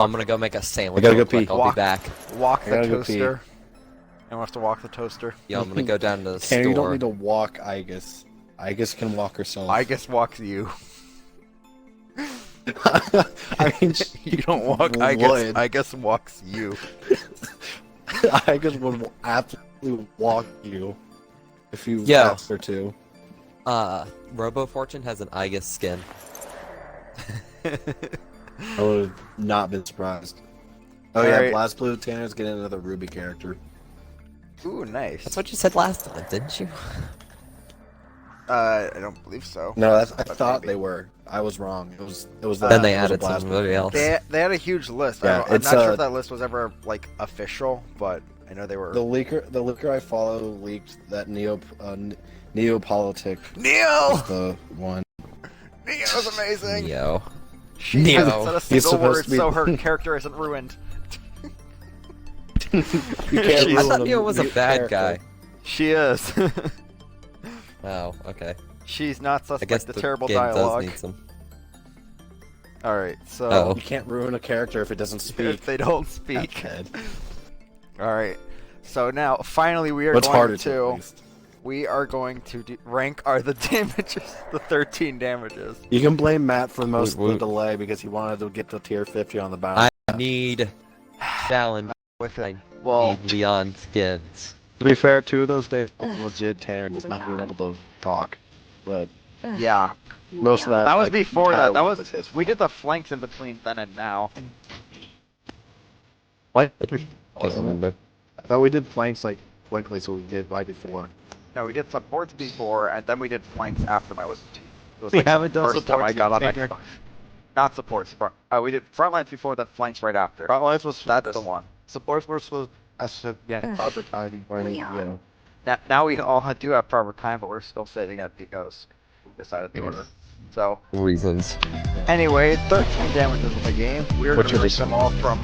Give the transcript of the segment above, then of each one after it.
I'm gonna go make a sandwich. I gotta real go pee. quick. I'll be back. Walk the gotta go pee. toaster. Anyone have to walk the toaster? Yo, I'm gonna go down to the Tanner, store. you don't need to walk Igus. Igus can walk herself. Igus walks you. I mean, You don't walk would. Igus. Igus walks you. Igus would absolutely walk you if you Yeah. asked her to. Robo Fortune has an Igus skin. I would have not been surprised. Oh yeah, Alright. Blast Blue Tanner's getting another Ruby character. Ooh, nice. That's what you said last time, didn't you? I don't believe so. No, I But thought maybe. they were. I was wrong. It was the Then they it was a added Blast Blue. somebody else. They had a huge list. Yeah, I'm it's, not sure if that list was ever like official, but I know they were. The leaker I follow leaked that Neopolitic Neo! is the one. Neo's amazing. Yo. She Neo. hasn't said a He's single supposed word, to be- so her character isn't ruined. You can't I ruin thought Neo was a new bad character. guy. She is. Oh, okay. She's not I suspect guess the the terrible game dialogue. does need some. Alright, so Oh. You can't ruin a character if it doesn't speak. if they don't speak. Head. Alright. So now finally we are What's going harder at to least? rank are the damages, the 13 damages. You can blame Matt for most of Wait. the delay because he wanted to get to tier 50 on the bounty. I need challenge. With it. I Well, need Leon skins. To be fair, 2 of those days legit Tanner was not being able to talk, but yeah. most of that. That was like, before that. That was was his we did the flanks in between then and now. What? Can't remember. I thought we did flanks like quickly, so we did right before. No, we did supports before, and then we did flanks after my was. It was We like haven't done first time I supports got on Tanner. that. Not supports. We did front lines before, then flanks right after. Front lines was That's the one. Support force was yeah proper timing for any, Now we all do have proper time, but we're still sitting at because we decided the order. So Reasons. anyway, 13 damages in the game. We're What's gonna your rate them all from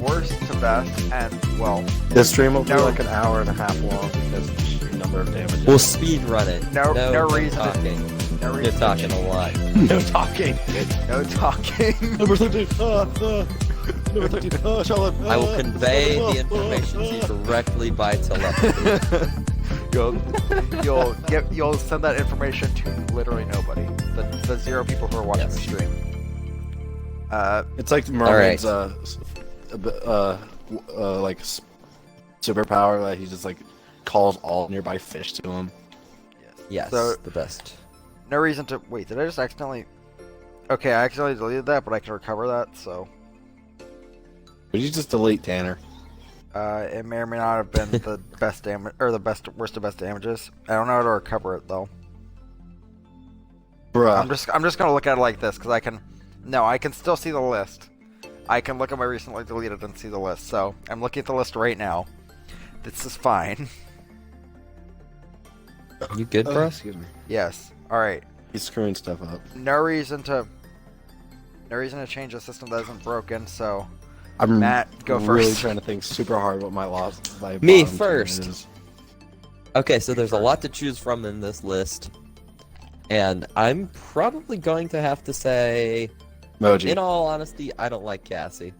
worst to best, and well, This stream will be No. like an hour and a half long because of the sheer number of damages. We'll speed run it. No reason to- talking. no You're reason to talking a change. lot. no talking. No talking. Number 13. Number 13. Charlotte. I will convey the information to you directly by telepathy. You'll send that information to literally nobody. The 0 people who are watching Yes. the stream. It's like Mermaid's like superpower that he just like calls all nearby fish to him. Yes, So- the best. No reason to wait. Did I just accidentally? Okay, I accidentally deleted that, but I can recover that. So Would you just delete Tanner? it may or may not have been the best damage or the worst of best damages. I don't know how to recover it though. Bruh. I'm just gonna look at it like this because I can still see the list. I can look at my recently deleted and see the list. So I'm looking at the list right now. This is fine. You good, bro? Excuse me. Yes. All right. He's screwing stuff up. No reason to change a system that isn't broken. So I'm Matt, go really first. trying to think super hard what my Me bottom tier first. is. Okay, so there's a lot to choose from in this list. And I'm probably going to have to say, Moji. in all honesty, I don't like Cassie.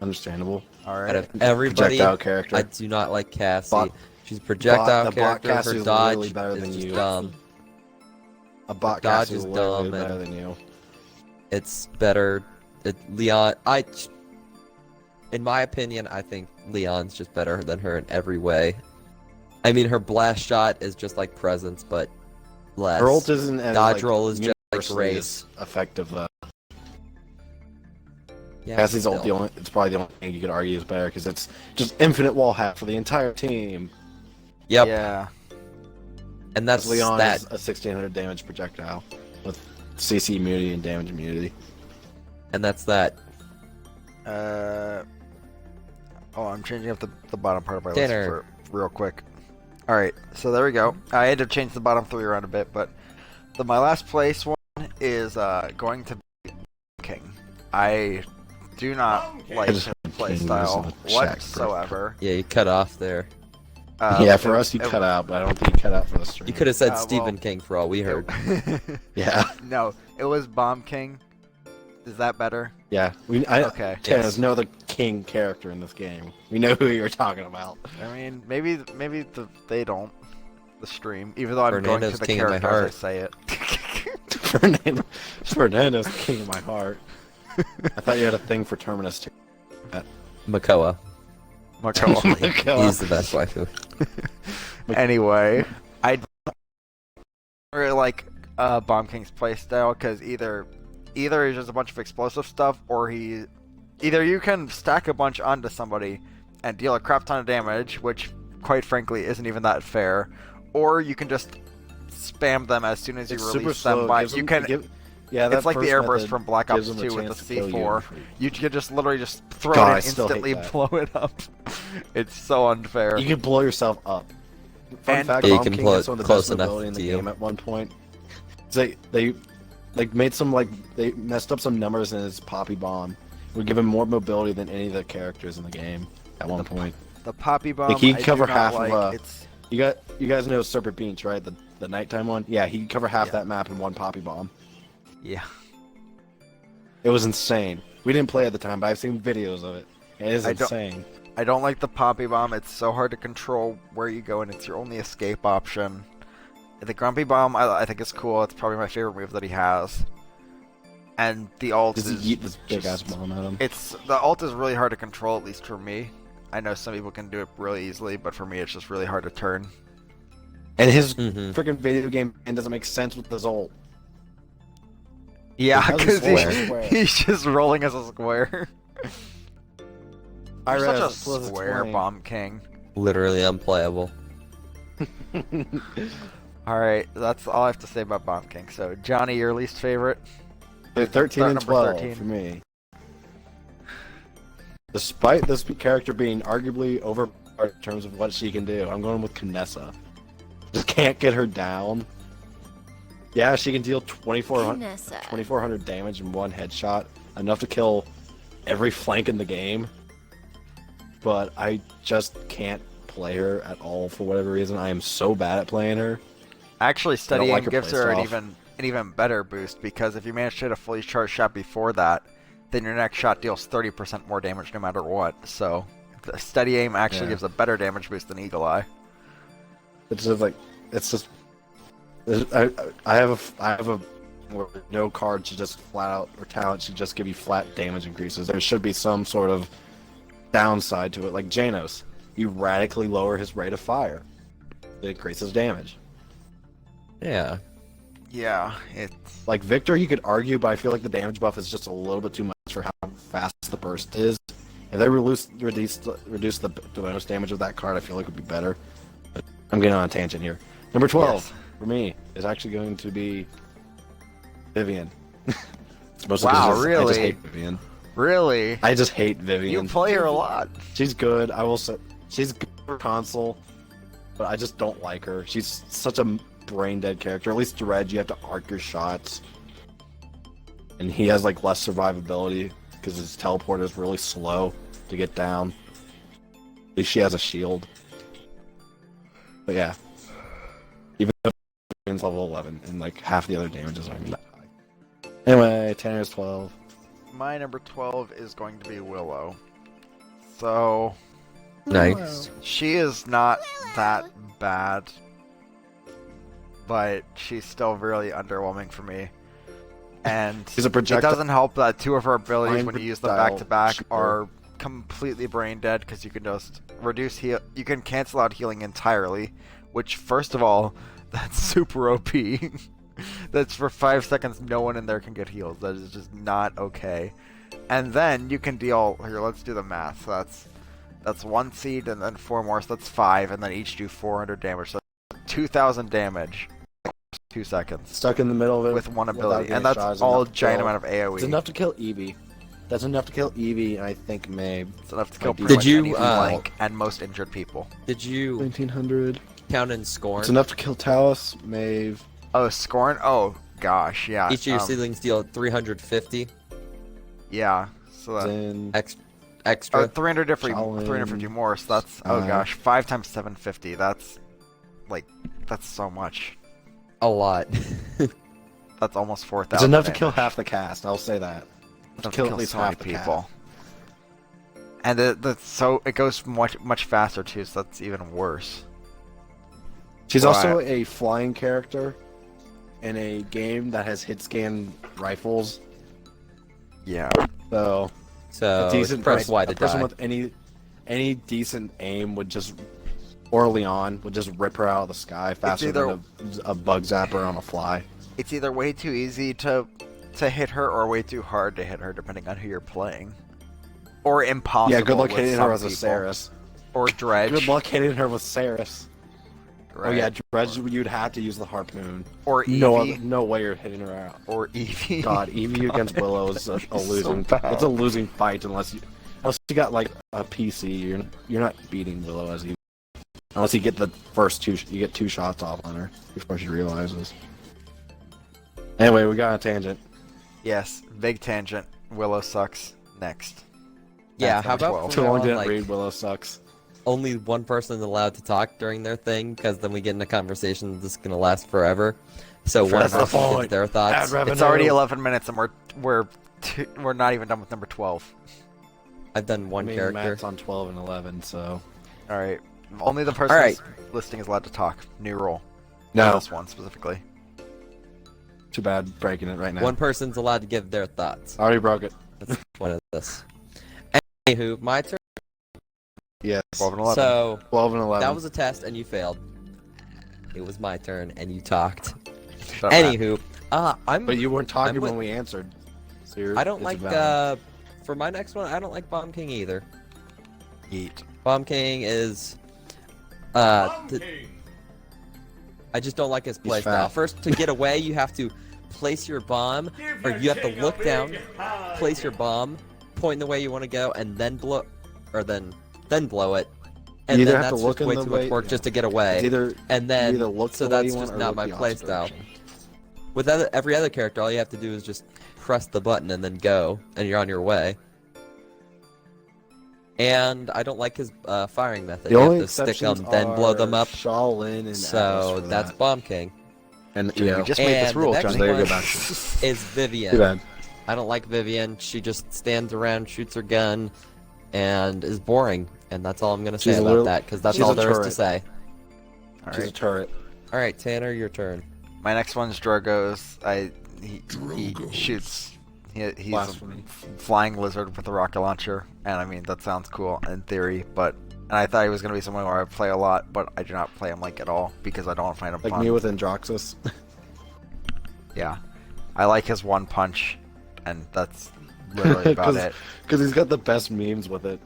Understandable. all Out right. of everybody, Projectile character. I do not like Cassie. Bot- She's a projectile the bot character. Cassie Her is dodge literally better is than just you. dumb. A bot dodge Cassie is is literally dumb better and- than you. It's better. In my opinion, I think Leon's just better than her in every way. I mean, her blast shot is just like presence, but less. Her ult isn't as Dodge like, roll is just like universally race. as effective though. Yeah, Cassie's ult, still. it's probably the only thing you could argue is better because it's just infinite wall hack for the entire team. Yep, Yeah. and that's Leon that. is a 1600 damage projectile with CC immunity and damage immunity. And that's that. Oh, I'm changing up the bottom part of my Dinner. list for real quick. All right, so there we go. I had to change the bottom 3 around a bit, but my last place one is going to be King. I do not like his playstyle whatsoever. Yeah, you cut off there. Yeah, for us you cut out, but I don't think you cut out for the stream. You could have said well, Stephen King for all we heard. Yeah. No, it was Bomb King. Is that better? Yeah. Okay. There's no other king character in this game. We know who you're talking about. I mean, maybe they don't. The stream, even though I'm going Fernando's to the king of my character as I heart. say it. Fernando's king of my heart. I thought you had a thing for Terminus too. Makoa. Makoa. He's the best waifu. Anyway, I don't really like Bomb King's playstyle because either he's just a bunch of explosive stuff, or either you can stack a bunch onto somebody and deal a crap ton of damage, which quite frankly isn't even that fair, or you can just spam them as soon as you release them. It's like the airburst from Black Ops 2 with the C4. You can just literally just throw it and instantly blow it up. It's so unfair. You can blow yourself up. Fun fact, you Bomb can King blow had it some of the close best enough mobility in the to you. game at one point. They made some they messed up some numbers in his Poppy Bomb. It would give him more mobility than any of the characters in the game at one point. The Poppy Bomb. Like he'd cover half like, of you guys know Serpent Beach, right? The nighttime one? Yeah, he'd cover half that map in one Poppy Bomb. Yeah. It was insane. We didn't play at the time, but I've seen videos of it. It is insane. I don't like the Poppy Bomb. It's so hard to control where you go, and it's your only escape option. The Grumpy Bomb, I think is cool. It's probably my favorite move that he has. And the ult Does he eat this big ass bomb at him? The ult is really hard to control, at least for me. I know some people can do it really easily, but for me it's just really hard to turn. And his freaking video game doesn't make sense with his ult. Yeah, because he's just rolling as a square. You're such a square, Bomb King. Literally unplayable. Alright, that's all I have to say about Bomb King. So, Johnny, your least favorite? 13 and 12 13. for me. Despite this character being arguably overpowered in terms of what she can do, I'm going with Kinessa. Just can't get her down. Yeah, she can deal 2,400 damage in one headshot, enough to kill every flank in the game. But I just can't play her at all for whatever reason. I am so bad at playing her. Actually, Steady Aim gives her an playstyle. even better boost, because if you manage to hit a fully charged shot before that, then your next shot deals 30% more damage no matter what. So, the Steady Aim actually gives a better damage boost than Eagle Eye. It's just like, it's just. I have a where no card should just flat out, or talent should just give you flat damage increases. There should be some sort of downside to it, like Janos. You radically lower his rate of fire. It increases damage. Yeah. Yeah, it's... Like Victor, you could argue, but I feel like the damage buff is just a little bit too much for how fast the burst is. If they reduce the bonus damage of that card, I feel like it would be better. But I'm getting on a tangent here. Number 12 for me is actually going to be Vivian. Wow, really? I just hate Vivian. Really? I just hate Vivian. You play her a lot. She's good. I will say she's good for console, but I just don't like her. She's such a brain dead character. At least Dredge, you have to arc your shots, and he has like less survivability because his teleport is really slow to get down. At least she has a shield. But yeah, even though Vivian's level 11 and like half the other damages aren't even that high. Anyway, Tanner's 12. My number 12 is going to be Willow. So... Nice. She is not that bad, but she's still really underwhelming for me. And She's a it projectile. doesn't help that two of her abilities, Fine when you use them projectile back-to-back, shooter. are completely brain dead, because you can just reduce heal. You can cancel out healing entirely, which, first of all, that's super OP. That's for 5 seconds, no one in there can get healed. That is just not okay. And then you can deal... Here, let's do the math. So that's 1 seed and then 4 more, so that's 5, and then each do 400 damage. So 2,000 damage, 2 seconds. Stuck in the middle of it With one without ability, getting and that's shot is all enough to giant kill- amount of AoE. It's enough to kill Eevee. That's enough to kill Eevee, and I think Mabe. It's enough to kill Did pretty much you, any flank and most injured people. Did you 1900. count in Scorn? It's enough to kill Talus, Maeve. Oh, Scorn? Oh, gosh, yeah. Each of your ceilings deal 350 Yeah, so that... Then extra. Oh, 350 Shaolin. more, so that's... Oh, gosh, 5 times 750, that's... Like, that's so much. A lot. That's almost 4,000 it's enough to kill damage. half the cast. I'll say that. to Kill at kill least so many half the people. And so it goes much faster too, so that's even worse. She's Well, also a flying character in a game that has hit scan rifles. Yeah. So So a decent press Y a to person die. with any decent aim would just, or Leon would just rip her out of the sky faster either- than a bug zapper on a fly. It's either way too easy to hit her or way too hard to hit her, depending on who you're playing. Or impossible. Yeah, good luck with hitting some her as a people. Saris. Or Dredge. Good luck hitting her with Saris. Right. Oh yeah, Dredge, you'd have to use the harpoon. Or Eevee. No way you're hitting her out. Or Eevee. God, Eevee against Willow is a losing. bad. It's a losing fight unless you got like a PC. You're not beating Willow as Eevee unless you get the first two. You get 2 shots off on her before she realizes. Anyway, we got a tangent. Yes, big tangent. Willow sucks. Next. Yeah, That's how number about 12. from Too now long on, didn't like, read. Willow sucks. only one person is allowed to talk during their thing, because then we get into conversations that's gonna last forever. So one That's the person gives point. their thoughts. Ad revenue. It's already 11 minutes and we're not even done with number 12. I've done one character. Matt's on 12 and 11, so All right. Only the person All right. listing is allowed to talk. New rule. no. This one specifically. Too bad breaking it right now. One person's allowed to give their thoughts. I already broke it. That's the point of this. Anywho, my turn. Yes. 12 and 11. So 12 and 11. that was a test, and you failed. It was my turn, and you talked. Shut up, Matt. Anywho, But you weren't talking I'm with- when we answered. So I don't it's like valid. for my next one. I don't like Bomb King either. Eat. Bomb King is I just don't like his He's playstyle. fat. First, to get away, you have to place your bomb, or you have to look down, place your bomb, point the way you want to go, and then blow, or then blow it. And You either then have to that's look just in way the too way- much work yeah. just to get It's away. either And then, either look so the way that's you want just or not look my the opposite playstyle. direction. With every other character, all you have to do is just press the button and then go, and you're on your way. And I don't like his firing method. The You only have to stick exceptions them, then blow them are up. Shaolin and So Atlas for that's that. Bomb King. And Dude, yeah, we just made this And rule, the next Johnny. There you one go, back. is Vivian. Too bad. I don't like Vivian. She just stands around, shoots her gun, and is boring. And that's all I'm gonna say She's a about little- that, because that's she's all a there is to turret. say. All She's a right. turret. All right, Tanner, your turn. My next one's Drogo's. He shoots. He's a Blasphemy. flying lizard with a rocket launcher, and I mean that sounds cool in theory, but and I thought he was gonna be someone where I play a lot, but I do not play him like at all because I don't find him Like fun. me with Androxus. Yeah, I like his one punch, and that's literally about it. Because he's got the best memes with it.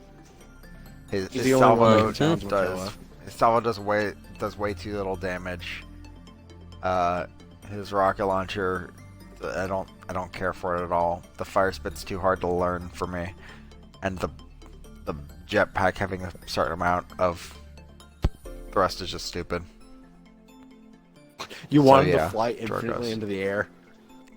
His He's the only one that salvo can challenge him to does KO. his salvo does way too little damage. His rocket launcher, I don't care for it at all. The fire spit's too hard to learn for me, and the jetpack having a certain amount of thrust is just stupid. You So, want him yeah, to fly infinitely Drogo's. into the air.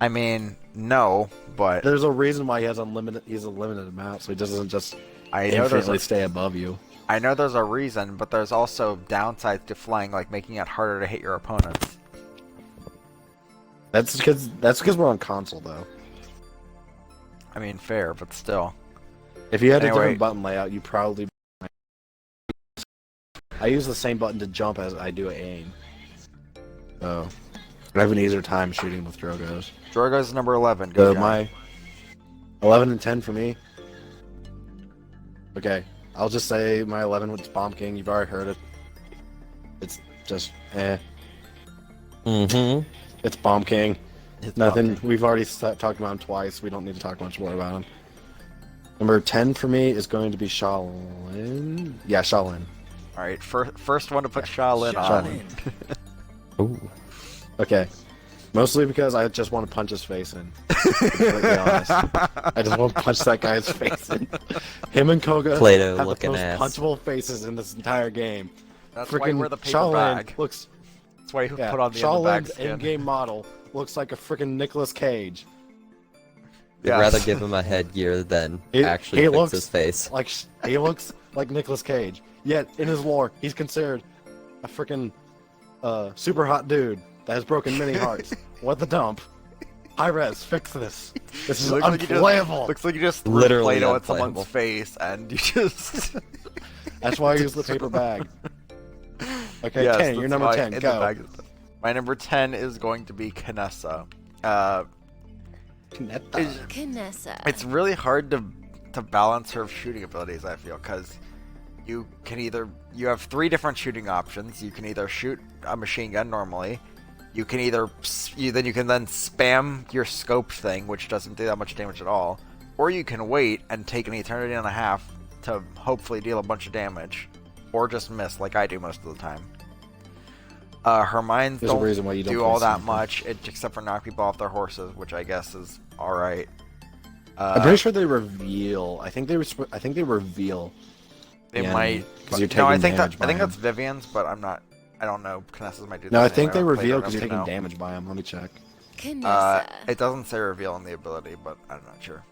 I mean, no, but There's a reason why he has unlimited. He's a limited amount, so he doesn't just I know there's infinitely a, stay above you. I know there's a reason, but there's also downsides to flying, like making it harder to hit your opponents. That's because we're on console though. I mean, fair, but still. If you had a Anyway. different button layout, you probably. I use the same button to jump as I do aim. So, I have an easier time shooting with Drogo's. Drogo's number 11. Go, Johnny. My 11 and 10 for me. Okay, I'll just say my 11 with Bomb King. You've already heard it. It's just Mm-hmm. It's Bomb King. It's Nothing. Bomb We've already talked about him twice. We don't need to talk much more about him. Number 10 for me is going to be Shaolin. Yeah, Shaolin. All right, first one to put Shaolin on. Ooh. Okay. Mostly because I just want to punch his face in. To be completely honest. I just want to punch that guy's face in. Him and Koga Play-Doh have the looking most ass. punchable faces in this entire game. That's why Freaking we're the paper Shaolin bag. looks. That's why you Yeah, put on the in the bag Shaolin's skin. in-game model looks like a freaking Nicolas Cage. I'd Yes. rather give him a headgear than actually he fix looks his face. Like he looks like Nicolas Cage. Yet in his lore, he's considered a freaking super hot dude that has broken many hearts. What the dump? Hi-Res, fix this. This is Looks like you just- unplayable. Looks like you just Literally Play-Doh at unplayable. someone's face and you just. That's why I use the paper bag. Okay, Yes, Kenny, you're that's number why 10. in the Go. bag- My number 10 is going to be Kinessa. Kinetta. Kinessa. It's really hard to balance her shooting abilities, I feel, because you have 3 different shooting options. You can either shoot a machine gun normally, you can either you can then spam your scope thing, which doesn't do that much damage at all, or you can wait and take an eternity and a half to hopefully deal a bunch of damage, or just miss like I do most of the time. Her mines There's a don't reason why you don't do play all that Sniper. much, except for knock people off their horses, which I guess is all right. I'm pretty sure they reveal. I think they reveal. They Yeah, might. 'cause you're No, I taking think damage by that's him. Vivian's, but I'm not. I don't know. Kness's might do that. No, I think they anyway. reveal Because because you're taking damage by him. Let me check. Kinessa. It doesn't say reveal in the ability, but I'm not sure.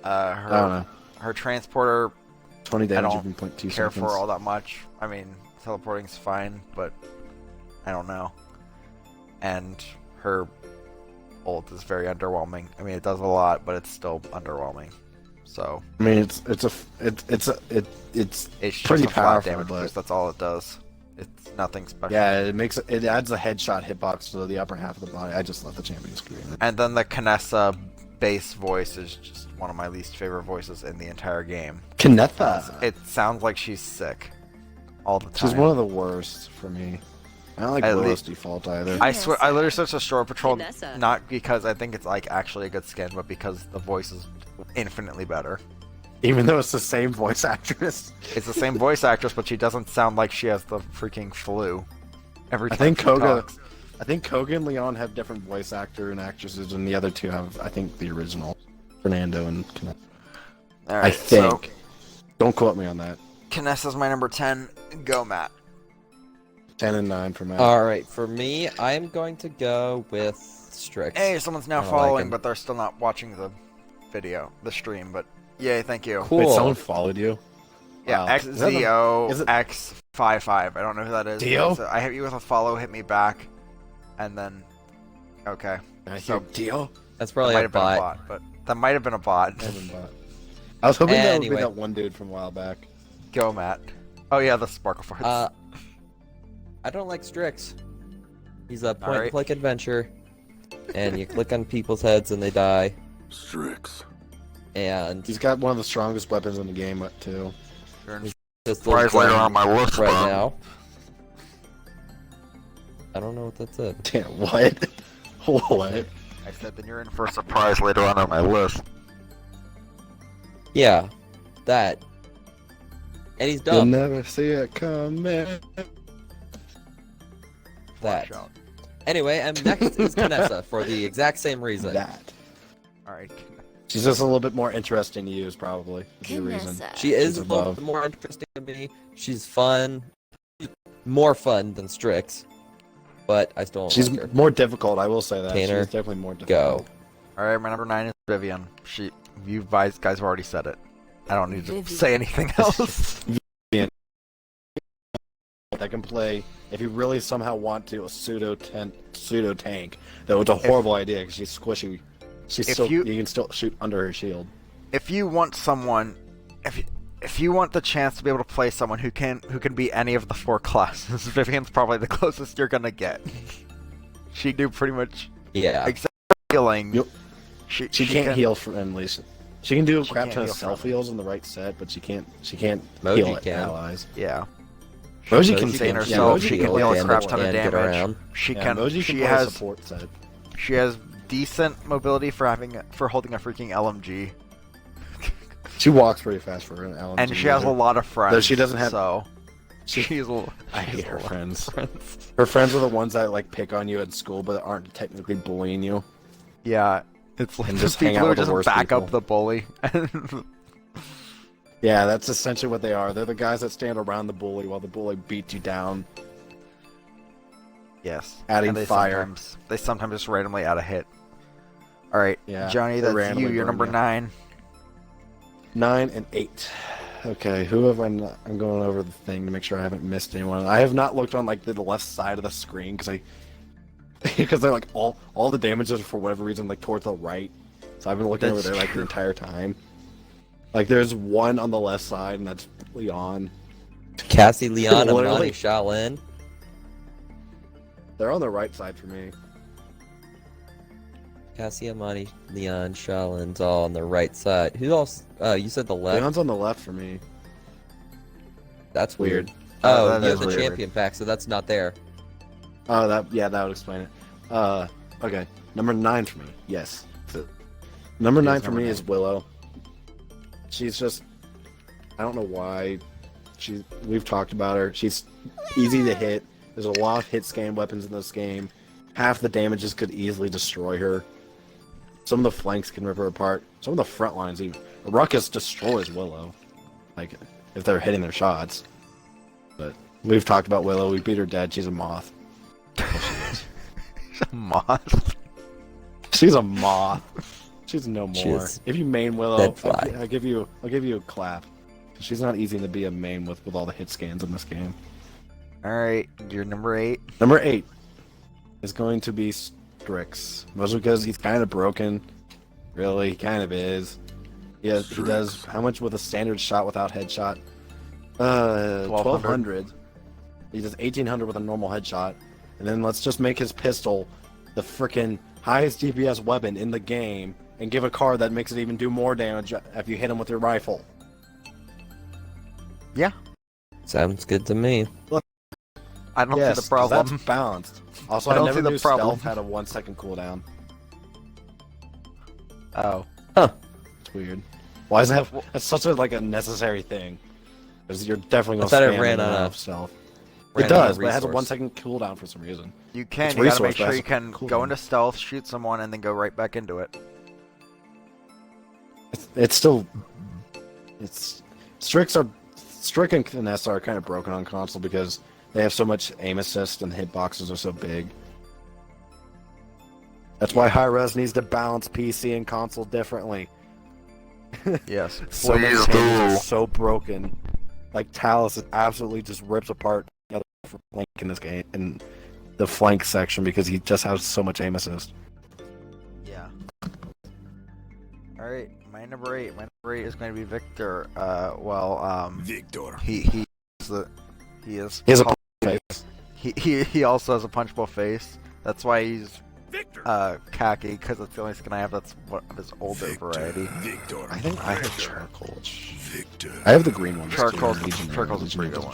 I don't know. Her transporter 20 damage don't in 0.2 care seconds. for all that much. I mean, teleporting's fine, but I don't know. And her ult is very underwhelming. I mean, it does a lot, but it's still underwhelming. So I mean, it's it's pretty just a flat powerful, damage but- boost. That's all it does. It's nothing special. yeah, it adds a headshot hitbox to the upper half of the body. I just love the champion screen. And then the Kinessa bass voice is just one of my least favorite voices in the entire game. Kinetta. It sounds like she's sick all the time. She's one of the worst for me. I don't like At Willow's least- default either. I swear, I literally searched the Shore Patrol Kinessa. not because I think it's like actually a good skin, but because the voice is infinitely better. Even though it's the same voice actress. It's the same voice actress, but she doesn't sound like she has the freaking flu. Every I time think she Koga. talks. I think Koga and Leon have different voice actor and actresses, and the other two have, I think, the original. Fernando and Kinetta. All I right, think. so Don't quote me on that. Kinessa's my number 10. Go, Matt. 10 and 9 for Matt. Alright, for me, I'm going to go with Strix. Hey, someone's now I like following, him. but they're still not watching the stream. But yay, thank you. Cool. Wait, someone followed you? Yeah, Wow. Is that the- is it- XZOX55. I don't know who that is. Dio? So I hit you with a follow, hit me back, and then okay. I So- hear Dio. That's That probably might a have been a bot. bot, but that might have been a bot. I was hoping that would Anyway. be that one dude from a while back. Go, Matt. Oh yeah, the sparkle farts. I don't like Strix. He's a Alright. point-and-click adventure, and you click on people's heads and they die. Strix. And He's got one of the strongest weapons in the game, too. just Prize later on my list, right Bob. now. I don't know what that said. Damn, what? What? I said then you're in For for a surprise later on my list. Yeah, that. And he's You'll dumb. never see it coming. That. out. Anyway, and next is Kinessa for the exact same reason. That. All right. She's just a little bit more interesting to use, probably. Is the reason. Kinessa. She is She's a little above. bit more interesting to me. She's fun. More fun than Strix. But I still don't She's like her. more difficult, I will say that. Tanner, She's definitely more difficult. Go. All right, my number 9 is Vivian. You guys have already said it. I don't need to Vivian. say anything else. That can play, if you really somehow want to, a pseudo tank. Though it's a horrible idea because she's squishy. She's If still, you- you can still shoot under her shield. If you want someone, if you want the chance to be able to play someone who can be any of the 4 classes, Vivian's probably the closest you're gonna get. She do pretty much Yeah. except for healing. Yep. She She can't heal friendly. She can do a She crap can't ton of heal self friendly. heals in the right set, but she can't Moji heal can. allies. Yeah. Moji Moji can sustain yeah, herself. Moji She can can play deal a a crap support. ton of and get damage. around. She Yeah, can. Moji can She play a has. support set. She has decent mobility for holding a freaking LMG, She walks pretty fast for an LMG. and she has a lot of friends. Though she doesn't have- So She- she's. I hate her a lot of friends. Her friends are the ones that like pick on you at school, but aren't technically bullying you. Yeah, it's like And the just hang people out who with the just worst back up people. the bully. Yeah, that's essentially what they are. They're the guys that stand around the bully while the bully beats you down. Yes. Adding And fire. They sometimes just randomly add a hit. All right, Yeah, Johnny, they that's randomly you. You're burn number you. 9. 9 and 8. Okay, who have I not? I'm going over the thing to make sure I haven't missed anyone. I have not looked on like the left side of the screen because because they're like all the damages are for whatever reason like towards the right. So I've been looking over That's there like the true. entire time. Like there's one on the left side, and that's Leon. Cassie, Leon, Literally. Amani, Shaolin. They're on the right side for me. Cassie, Amani, Leon, Shaolin's all on the right side. Who else? You said the left. Leon's on the left for me. That's weird. Oh, Oh, that you is have the weird. champion pack, so that's not there. Oh, that would explain it. Okay, number 9 for me. Yes. Number 9 for number me 9. is Willow. She's just, I don't know why. We've talked about her. She's easy to hit. There's a lot of hit scan weapons in this game. Half the damages could easily destroy her. Some of the flanks can rip her apart. Some of the front lines even. Ruckus destroys Willow. Like, if they're hitting their shots. But we've talked about Willow. We beat her dead. She's a moth. Moth. She's a moth. She's no more. She's If you main Willow, dead fly. I'll give you a clap. She's not easy to be a main with all the hit scans in this game. Alright, you're number 8. Number 8 is going to be Strix. Mostly because he's kind of broken. Really, he kind of is. He does how much with a standard shot without headshot? 1200. He does 1800 with a normal headshot. And then let's just make his pistol the frickin' highest DPS weapon in the game and give a card that makes it even do more damage if you hit him with your rifle. Yeah, Sounds good to me. I don't Yes, see the 'cause problem. that's balanced. Also, I I, don't never see the knew problem. stealth had a 1-second cooldown. Oh. It's weird. Why does it have? That's such a like a necessary thing. Because you're definitely I gonna thought it spam ran in and out out of- of stealth. ran It out of does, but it has a resource. 1-second cooldown for some reason. You can. It's You gotta resource, make but sure that's you can cool. go into stealth, shoot someone, and then go right back into it. It's still. It's Strix and Finesse are kind of broken on console because they have so much aim assist and the hitboxes are so big. That's why high res needs to balance PC and console differently. Yes. So many Please changes are do. so broken. Like Talus, it absolutely just rips apart the other flank in this game in the flank section because he just has so much aim assist. Yeah. Alright, my number 8. My number 8 is going to be Victor. Victor. He is He has a face. he also has a punchable face. That's why he's Victor. khaki, because it's the only skin I have that's one of his older variety. Victor. I think I have charcoal. Victor. I have the green one. Charcoal's a pretty good one.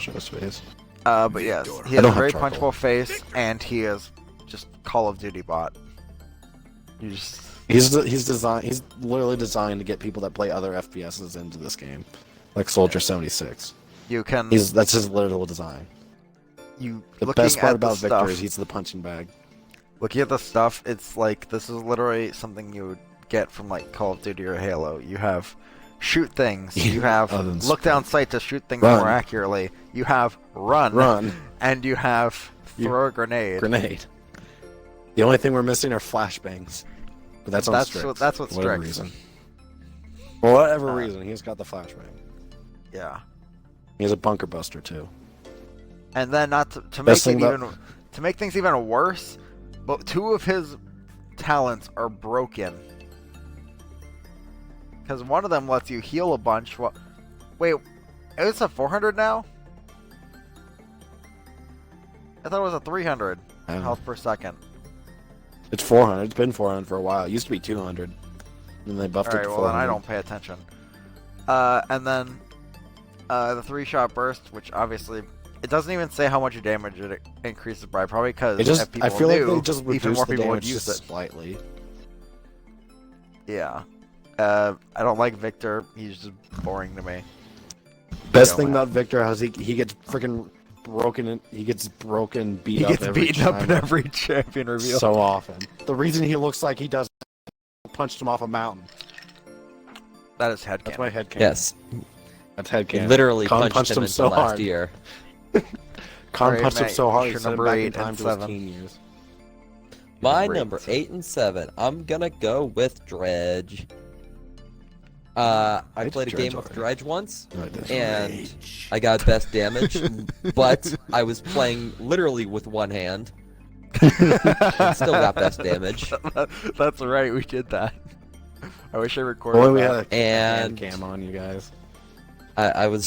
But yes, he I has don't a very have charcoal. punchable face, and he is just Call of Duty bot. You just He's literally designed to get people that play other FPSs into this game, like Soldier 76. you can That's his literal design. you The looking best part at the about Victor stuff, is he's the punching bag. looking at the stuff, it's like this is literally something you would get from like Call of Duty or Halo. You have shoot things. You have Other than look down sight to shoot things Run. more accurately. You have run, and you have throw a grenade. Grenade. The only thing we're missing are flashbangs. But that's on That's Strix. what- that's what for whatever Strix. reason. For whatever Uh, reason, he's got the flashbang. Yeah. He has a bunker buster too. And then not to make Best it thing even about- to make things even worse, but 2 of his talents are broken. Because one of them lets you heal a bunch. Wait, it's a 400 now? I thought it was a 300 I don't know. health per second. It's 400. It's been 400 for a while. It used to be 200. And they buffed it Alright, to well 400. then I don't pay attention. And then the 3-shot burst, which obviously it doesn't even say how much damage it increases by. Probably because if people I feel like knew, they just even reduced more the people would damage use just it. slightly. Yeah. I don't like Victor. He's just boring to me. Best Go thing on. about Victor is he gets freaking broken. He gets broken, beat He up gets every beaten up time, in every champion reveal. so often. The reason he looks like he does punched him off a mountain. That is headcanon. That's my headcanon. Yes, That's he headcanon. literally Khan punched him into so last hard. year. Khan Alright, punched him Matt, so hard he your sent him number back in 8 time and to his 7. teen years. My Number eight number and seven. 8 and 7. I'm gonna go with Dredge. I It's played a Dredge game with already. Dredge once, No, it doesn't. and I got best damage, but I was playing literally with one hand, And still got best damage. That's right, we did that. I wish I recorded Boy, we that. had a hand cam on you guys. I was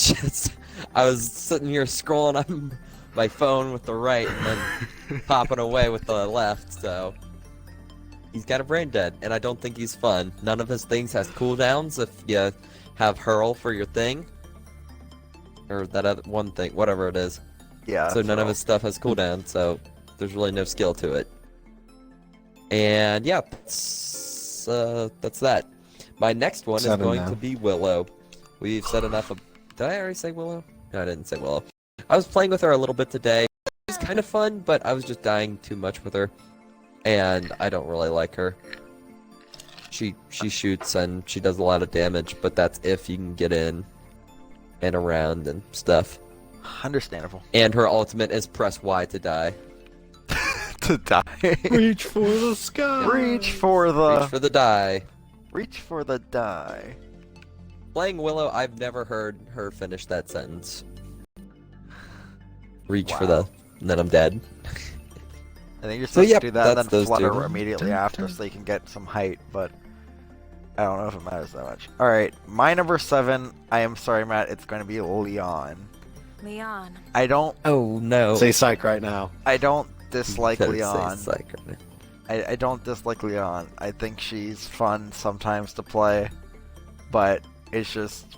sitting here scrolling on my phone with the right and then popping away with the left, so he's got a brain dead, and I don't think he's fun. None of his things has cooldowns if you have hurl for your thing. Or that other one thing, whatever it is. Yeah. So none of his stuff has cooldown, so there's really no skill to it. And yeah, that's that. My next one is going to be Willow. We've said enough of... Did I already say Willow? No, I didn't say Willow. I was playing with her a little bit today. She's kind of fun, but I was just dying too much with her. And I don't really like her. She shoots and she does a lot of damage, but that's if you can get in and around and stuff. Understandable. And her ultimate is press Y to die. To die. Reach for the sky. Reach for the... Reach for the die. Reach for the die. Playing Willow, I've never heard her finish that sentence. Reach for the... And then I'm dead. I think you're supposed to do that and that's then those flutter two. immediately after so you can get some height, but I don't know if it matters that much. Alright, my number 7, I am sorry Matt, it's going to be Leon. Leon. I don't Oh no. Say psych right now. dislike Gotta say Leon. psych right now. I don't dislike Leon. I think she's fun sometimes to play, but it's just...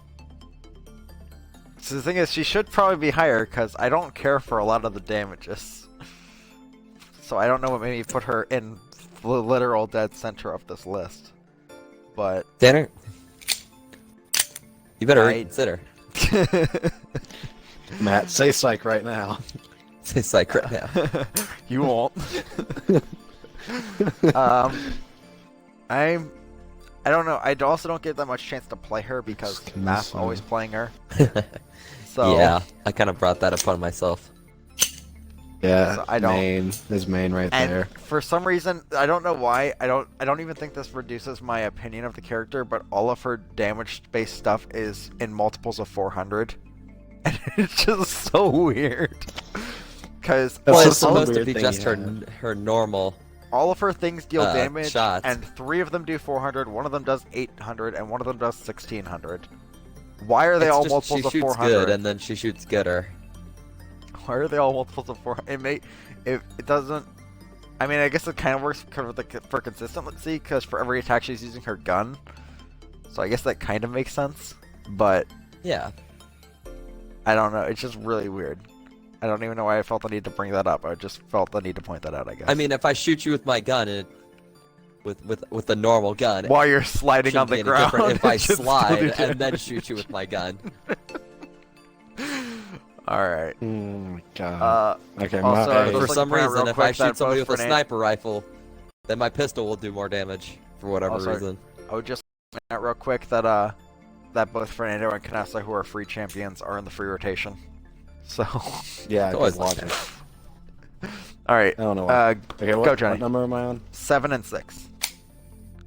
So the thing is, she should probably be higher, because I don't care for a lot of the damages. So I don't know what made me put her in the literal dead center of this list. But... Tanner, you better I- reconsider. Matt, say psych right now. Say psych right now. You won't. I don't know. I also don't get that much chance to play her because Just Matt's gonna always say. playing her. So Yeah, I kind of brought that upon myself. Yeah, So I don't- his main right and there. for some reason, I don't know why. I don't even think this reduces my opinion of the character, but all of her damage-based stuff is in multiples of 400, and it's just so weird. Because That's Well, just it's some supposed to weird be thing just you her have. her normal. all of her things deal damage, shots. and 3 of them do 400, one of them does 800, and one of them does 1600. Why are they It's all just multiples she of shoots 400? good, and then she shoots gooder. Why are they all multiples of 400? It doesn't... I mean, I guess it kind of works for consistency, because for every attack she's using her gun. So I guess that kind of makes sense. But, Yeah. I don't know. It's just really weird. I don't even know why I felt the need to bring that up. I just felt the need to point that out, I guess. I mean, if I shoot you with my gun, with a normal gun, while you're sliding on shouldn't the be any different ground. if I it should still slide do and then damage. shoot you with my gun. Alright. Oh my god. Okay, also, my, Just For like to some point out reason, real if I quick that shoot somebody both with a Renee- sniper rifle, then my pistol will do more damage for whatever Also, reason. I would just point out real quick that that both Fernando and Canasta, who are free champions, are in the free rotation. So, yeah, It's always good like logic. alright. I don't know why. Okay, go, what Johnny. number am I on? 7 and 6.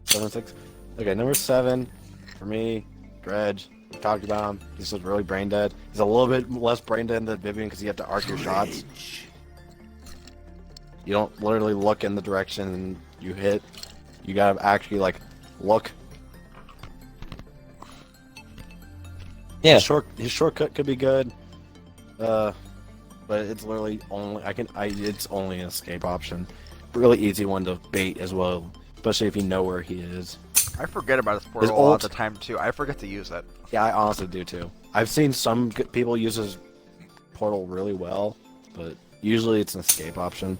7, 6? Okay, number 7, for me, Dredge. We talked about him. He's just really brain dead. He's a little bit less brain dead than Vivian because you have to arc your shots. You don't literally look in the direction you hit. You gotta actually, like, look. Yeah. His shortcut could be good. But it's literally only it's only an escape option. Really easy one to bait as well, especially if you know where he is. I forget about his portal all the time, too. I forget to use it. Yeah, I honestly do too. I've seen some people use his portal really well, but usually it's an escape option.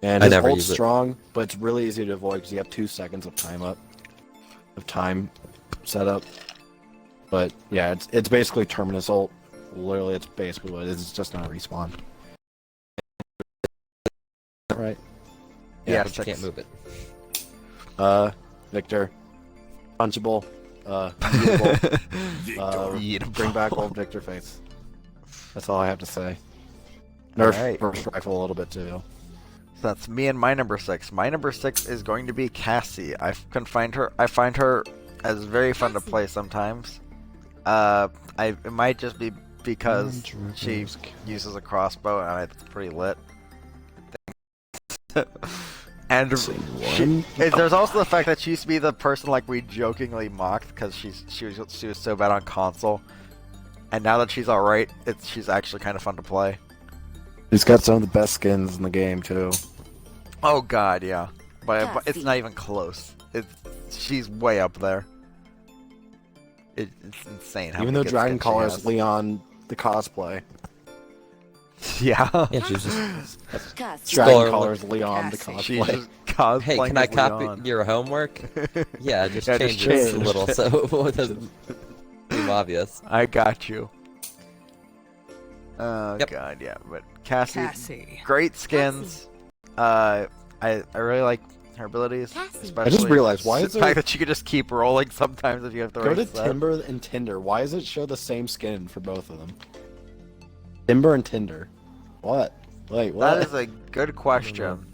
And I his never ult's use it. strong, but it's really easy to avoid because you have 2 seconds of time set up. But yeah, it's basically Terminus ult. Literally, it's basically what it is. It's just not a respawn. Right. Yeah, but you 6. can't move it. Victor, punchable, beatable, Victor. bring back old Victor face. That's all I have to say. Nerf Alright. burst rifle a little bit too. So that's me and my number 6. My number 6 is going to be Cassie. I find her as very fun to play sometimes. It might just be because she uses a crossbow and it's pretty lit. And one. there's also the fact that she used to be the person like we jokingly mocked because she was so bad on console, and now that she's all right, she's actually kind of fun to play. He's got some of the best skins in the game too. Oh god, yeah, but it's not even close. She's way up there. It's insane how Even many though good Dragon skins she Caller is has. Leon the cosplay. Yeah. Yeah, she's just Dragon Caller is Leon the She's cosplay. just cosplaying hey, can I as copy Leon. your homework? Yeah, just Yeah, change just this a change. little so it doesn't seem obvious. I got you. Oh Yep. god, yeah, but Cassie, great skins. I really like her abilities. Especially I just realized, why the is fact there... that she could just keep rolling sometimes if you have the Go right to set. Timber and Tinder. Why does it show the same skin for both of them? Timber and Tinder. What? Wait, what? That is a good question.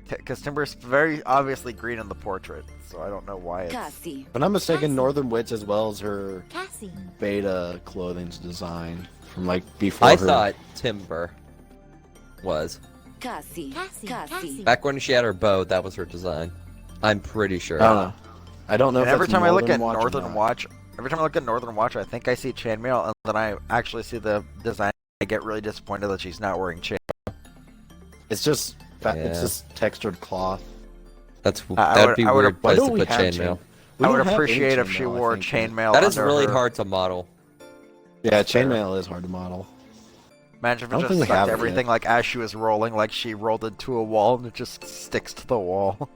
Because Timber's very obviously green in the portrait, so I don't know why it's... Cassie. If I'm not mistaken, Cassie. Northern Witch as well as her Cassie. beta clothing's design from like before I her. thought Timber was. Cassie. Cassie. Back when she had her bow, that was her design. I'm pretty sure. I don't know. I don't know And if every that's time I look at Northern Watch or Northern not. Watch, I think I see chainmail, and then I actually see the design. I get really disappointed that she's not wearing chain. It's just it's Yeah. just textured cloth. That'd be I would- weird why place don't to we put have chainmail. We I would don't have any appreciate if she chainmail, I wore think, chainmail. That is under really her- hard to model. Yeah, chainmail is hard to model. Imagine if I it don't just think we stuck have to it everything yet. like as she was rolling, like she rolled into a wall and it just sticks to the wall.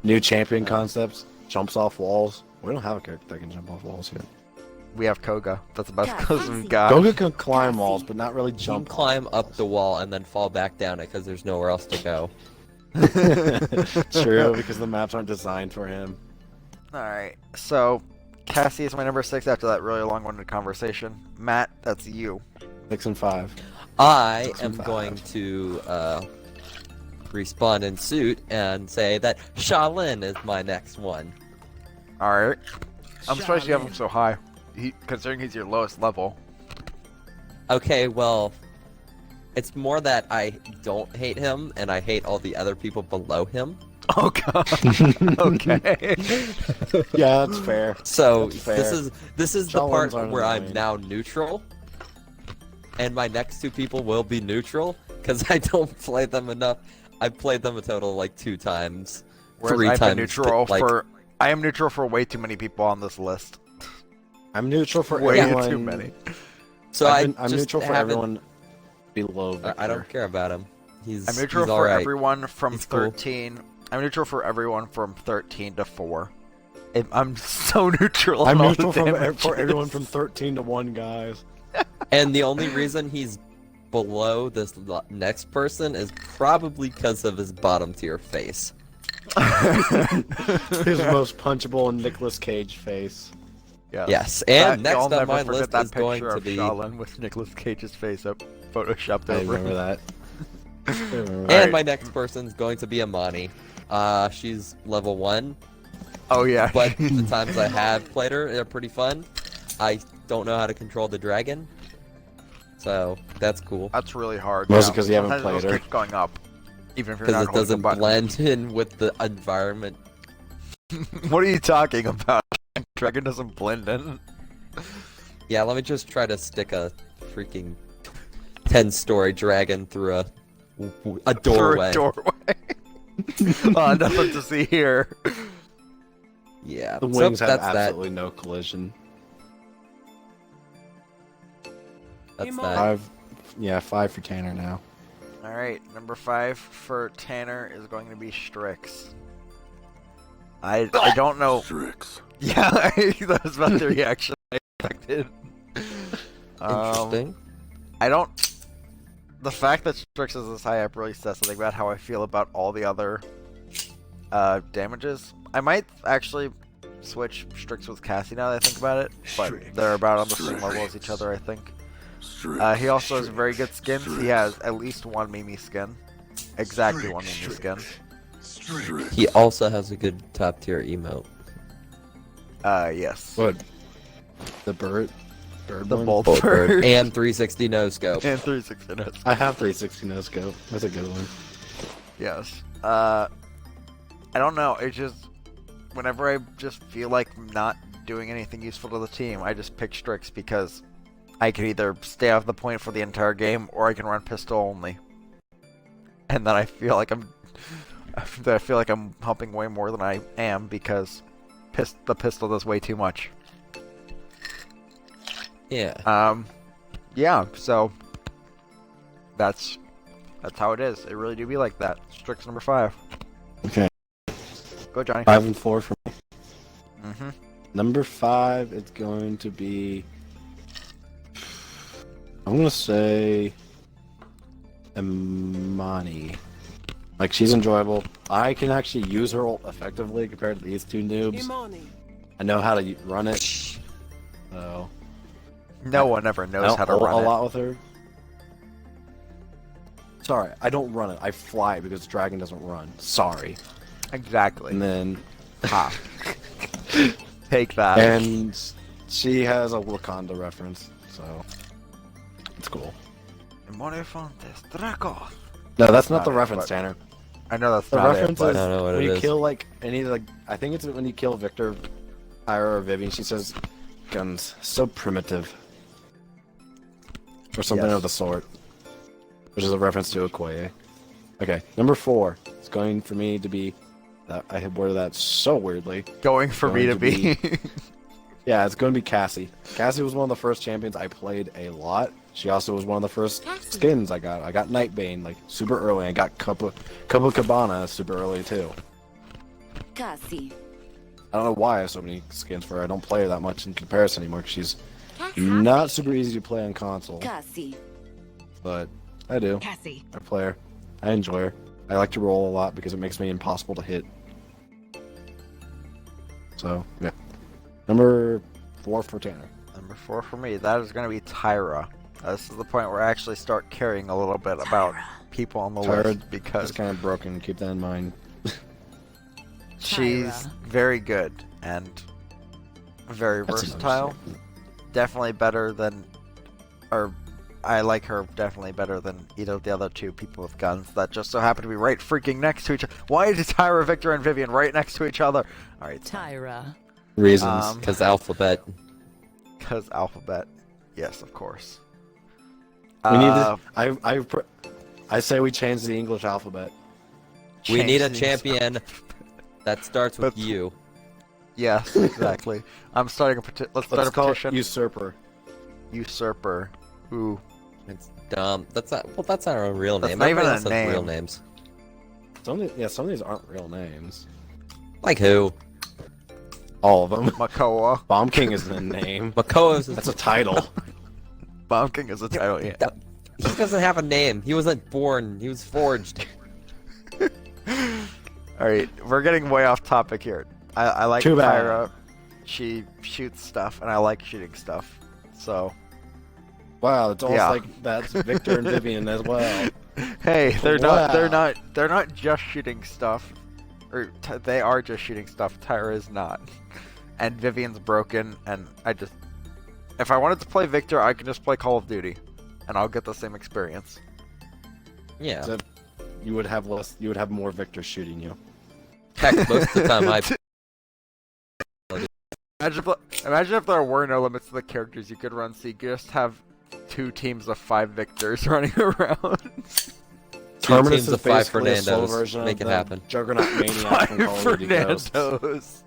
New champion concepts, jumps off walls. We don't have a character that can jump off walls yet. We have Koga. That's about as Cassie. close as we've got. Goga can climb Cassie. walls, but not really You jump. can climb up the wall and then fall back down it because there's nowhere else to go. True, because the maps aren't designed for him. Alright, so Cassie is my number 6 after that really long-winded conversation. Matt, that's you. 6 and 5. I 6 am and 5. going to respond in suit and say that Shaolin is my next one. Alright. I'm surprised you have him so high, considering he's your lowest level. Okay, well, it's more that I don't hate him and I hate all the other people below him. Oh god. Okay. Yeah, that's fair. So That's fair. this is the Shaolins part aren't where I'm annoying. now neutral, and my next two people will be neutral because I don't play them enough. I've played them a total of like 2 times, Whereas 3 I've times. been neutral like, for... I am neutral for way too many people on this list. I'm neutral for Way everyone. too many. So I'm just neutral for haven't- everyone below Victor. I don't care about him. He's I'm neutral he's for alright. everyone from He's cool. 13. I'm neutral for everyone from 13 to 4. I'm so neutral. I'm on all neutral the for damages. everyone from 13 to 1, guys. And the only reason he's below this next person is probably because of his bottom tier face. His most punchable Nicolas Cage face. Yes, and I'll next on never my forget list that is going picture to of be. Shaolin with Nicolas Cage's face up photoshopped I over. remember that. I remember And that. my next person's going to be Amani. She's level 1, Oh yeah. but the times I have played her, they're pretty fun. I don't know how to control the dragon, so that's cool. That's really hard. Mostly yeah. 'cause you haven't Sometimes played those her. keep going up, even if you're Because not it doesn't holding the blend in with the environment. button. What are you talking about? Dragon doesn't blend in. Yeah, let me just try to stick a freaking 10-story dragon through a Through doorway. a doorway. Nothing to see here. Yeah, The so wings have that's that. absolutely no collision. That's that. 5, yeah, 5 for Tanner now. All right, number 5 for Tanner is going to be Strix. I don't know. Strix. Yeah, that was about the reaction I expected. Interesting. I don't. The fact that Strix is this high up really says something about how I feel about all the other damages. I might actually switch Strix with Cassie now that I think about it, but Strix. they're about on the same Strix. level as each other, I think. Strix. He also has Strix. very good skins. He has at least one Mimi skin. Exactly one Mimi skin. Strix. He also has a good top tier emote. Yes. What? The bird? Bird The one? bolt Bolt bird. bird. And 360 no scope. And 360 notes. I have 360 no scope. That's a good one. Yes. I don't know. It's just whenever I just feel like not doing anything useful to the team, I just pick Strix because I can either stay off the point for the entire game or I can run pistol only. And then I feel like I'm helping way more than I am because the pistol does way too much. Yeah. Yeah, so that's how it is. It really do be like that. Strix number 5. Okay. Go, Johnny. 5 and 4 for me. Mm-hmm. Number 5, it's going to be... I'm going to say... Imani. Like, she's enjoyable. I can actually use her ult effectively compared to these two noobs. Imani. I know how to run it. So... No one ever knows how to run a it. lot with her. Sorry, I don't run it. I fly it because Dragon doesn't run. Sorry. Exactly. And then... Ha. Take that. And she has a Wakanda reference, so... It's cool. Morifontes Draco. No, that's not Got the it, reference, but- Tanner. I know that's The not reference it, but is I don't know what when it you is. kill, like, any, like... I think it's when you kill Victor, Ira, or Vivian, she says, guns, so primitive. Or something Yes. of the sort. Which is a reference to Okoye. Okay, number 4. It's going for me to be... I had worded that so weirdly. going for me to going to be. Yeah, it's going to be Cassie. Cassie was one of the first champions I played a lot. She also was one of the first Cassie. skins I got. I got Nightbane, like, super early. I got Cabana super early, too. Cassie. I don't know why I have so many skins for her. I don't play her that much in comparison anymore, 'cause she's Cassie. not super easy to play on console. Cassie. But I do. Cassie. I play her. I enjoy her. I like to roll a lot because it makes me impossible to hit. So, yeah. Number 4 for Tanner. Number 4 for me, that is going to be Tyra. This is the point where I actually start caring a little bit about people on the Tyra list because It's kind of broken. Keep that in mind. she's Tyra. very good and very That's versatile. Definitely better than, or I like her definitely better than either of the other two people with guns that just so happen to be right freaking next to each other. Why is Tyra, Victor, and Vivian right next to each other? Alright, Tyra. Reasons. Because alphabet. because alphabet. Yes, of course. We need to, I say we change the English alphabet. We need a change these- champion that starts with But- U. Yes, exactly. I'm starting a let's start Let's a call petition. it Usurper. Usurper. Ooh. It's dumb. That's not. Well, that's not a real That's name. not even Everybody a else has real name. names. Some of these aren't real names. Like who? All of them. Makoa. Bomb King is the name. Makoa's. That's a title. Bomb King is a title, yeah. He doesn't have a name. He wasn't born. He was forged. Alright, we're getting way off topic here. I like Too bad. Tyra. She shoots stuff, and I like shooting stuff. So, Wow, it's almost Yeah. like that's Victor and Vivian as well. hey, they're Wow. not just shooting stuff. Or they are just shooting stuff. Tyra is not. And Vivian's broken, and if I wanted to play Victor, I can just play Call of Duty, and I'll get the same experience. Yeah. So you would have more Victor shooting you. Heck, most of the time I. Imagine if there were no limits to the characters you could run, so you could just have 2 teams of 5 Victors running around. Terminus teams is of 5 basically a slow Fernandos. version Make of it the happen. Juggernaut Maniac from Call of Duty Ghosts. Fernandos.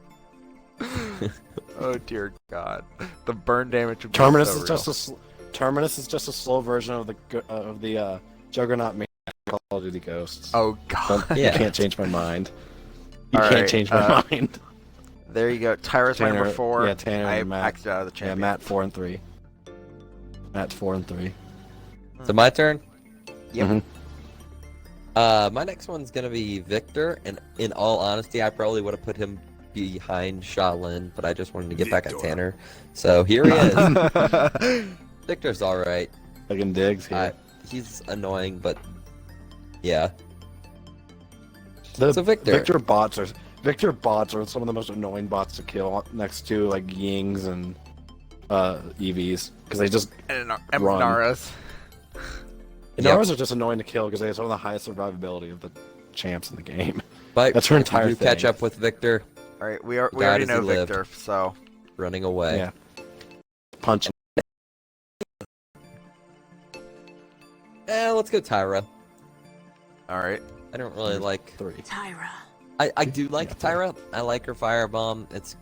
Oh dear God, the burn damage would be Terminus so is just real. Terminus is just a slow version of the Juggernaut Maniac from Call of Duty Ghosts. Oh God. Yeah. You can't change my mind. You All can't right, change my mind. There you go. Tyra's my number Tanner- 4. yeah, Tanner I and Matt. maxed out of the Yeah, champion. Matt 4 and 3. Matt 4 and 3. So my turn. Yep. Mhm. My next one's gonna be Victor, and in all honesty, I probably would have put him behind Shaolin, but I just wanted to get back at Tanner. So here he is. Victor's all right. Fucking digs here. He's annoying, but yeah. The So Victor. Victor bots are some of the most annoying bots to kill next to like Yings and EVs because they just And Run. Naras. Yep. Inaras are just annoying to kill because they have some of the highest survivability of the champs in the game. But That's her if entire you do catch thing. up with Victor, All right, we already died as know he lived. Victor, so running away. Yeah. Punch. Let's go Tyra. all right. I don't really like... 3. Tyra. I do like Tyra. I like her firebomb. It's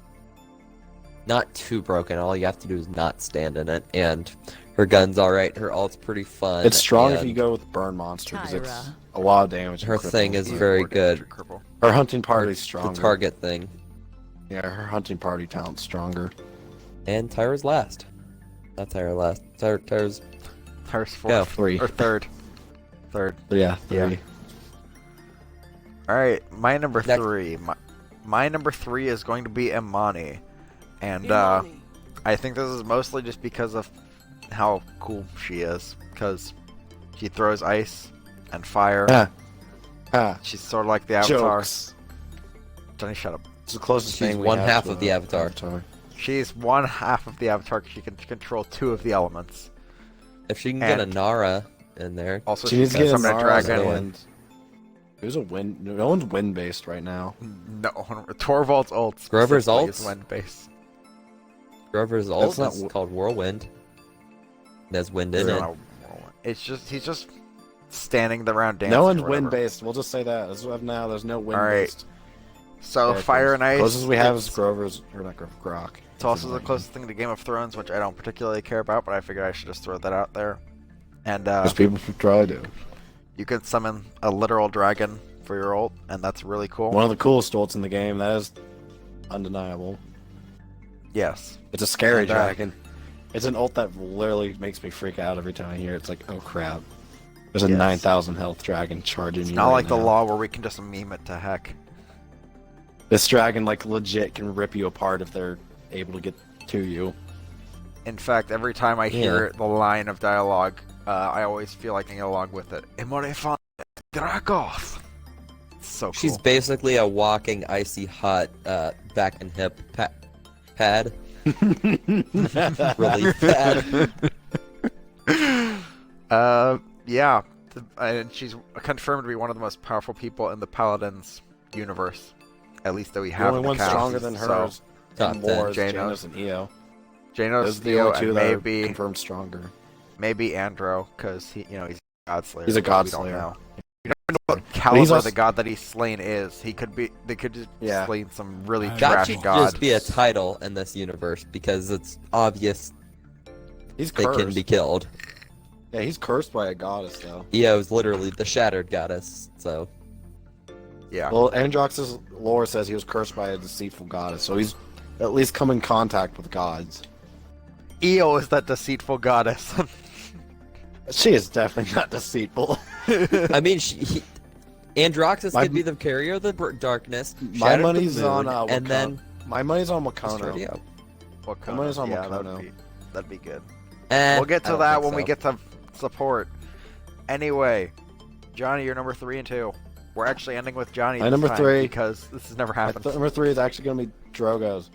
not too broken. All you have to do is not stand in it. And her gun's alright. Her ult's pretty fun. It's strong if and you go with Burn Monster, because it's Tyra. a lot of damage. and Her cripple. thing is Yeah, very more damage good. to cripple. Her hunting The party's stronger. target thing. Yeah, her hunting party talent's stronger. And Tyra's last. Not Tyra last. Tyra's... Tyra's Go. fourth 3. or third. Third. Yeah, 3. Yeah. All right, my number Next. 3. My number 3 is going to be Imani, and I think this is mostly just because of how cool she is. Because she throws ice and fire. Ah. Ah. She's sort of like the Avatar. Jokes. Johnny, shut up. It's the closest She's thing we one have half to of the Avatar. She's one half of the Avatar. She can control 2 of the elements. If she can get a And- Nara in there... Also, She needs to can get a summon Nara dragon. and... Who's a wind? No one's wind based right now. No, Torvald's ult. Grover's specifically ult? is wind base. Grover's ult not is called Whirlwind. There's wind in It's it. not a whirlwind. It's just he's just standing around dancing. No one's or whatever. wind based. We'll just say that. As of now, there's no wind Alright. based. So fire and ice. Closest we have is it's- Grover's, or not Grover, Grok. It's also the closest thing to Game of Thrones, which I don't particularly care about, but I figured I should just throw that out there. And Because people try to. you can summon a literal dragon for your ult, and that's really cool. One of the coolest ults in the game. That is undeniable. Yes. It's a scary And, dragon. It's an ult that literally makes me freak out every time I hear it. It's like, oh crap. There's a Yes. 9,000 health dragon charging It's you not right like the now. law where we can just meme it to heck. This dragon, like, legit can rip you apart if they're able to get to you. In fact, every time I hear the line of dialogue, I always feel like I can along with it. Emorefan Dragos. So cool. She's basically a walking icy hot back and hip pad. Relief pad. Yeah. And she's confirmed to be one of the most powerful people in the Paladins universe. At least that we The have only in the one cast. stronger than So, hers Top and more 10. is Janos. Janos and Io. Janos, Those are the Theo, only two and that are maybe confirmed stronger. Andro, because he's a God Slayer. He's a but God we don't Slayer. know. You don't know what he's caliber also- the god that he's slain is. They could just Yeah. slain some really That trash should gods. just be a title in this universe because it's obvious He's they cursed. can be killed. Yeah, he's cursed by a goddess, though. Io is literally the shattered goddess, so... Yeah. Well, Androx's lore says he was cursed by a deceitful goddess, so he's at least come in contact with gods. Io is that deceitful goddess. She is definitely not deceitful. I mean, Androxus My- could be the carrier of the darkness, My shattered the money's moon, on and Wakano. then My money's on destroyed Wakano. Io. Wakano. money's on Yeah, Wakano. that'd be good. Eh, We'll get I to don't that think when we so. get to support. Anyway, Johnny, you're number 3 and 2. We're actually ending with Johnny. My this number time 3. because this has never happened. Number 3 is actually going to be Drogo's.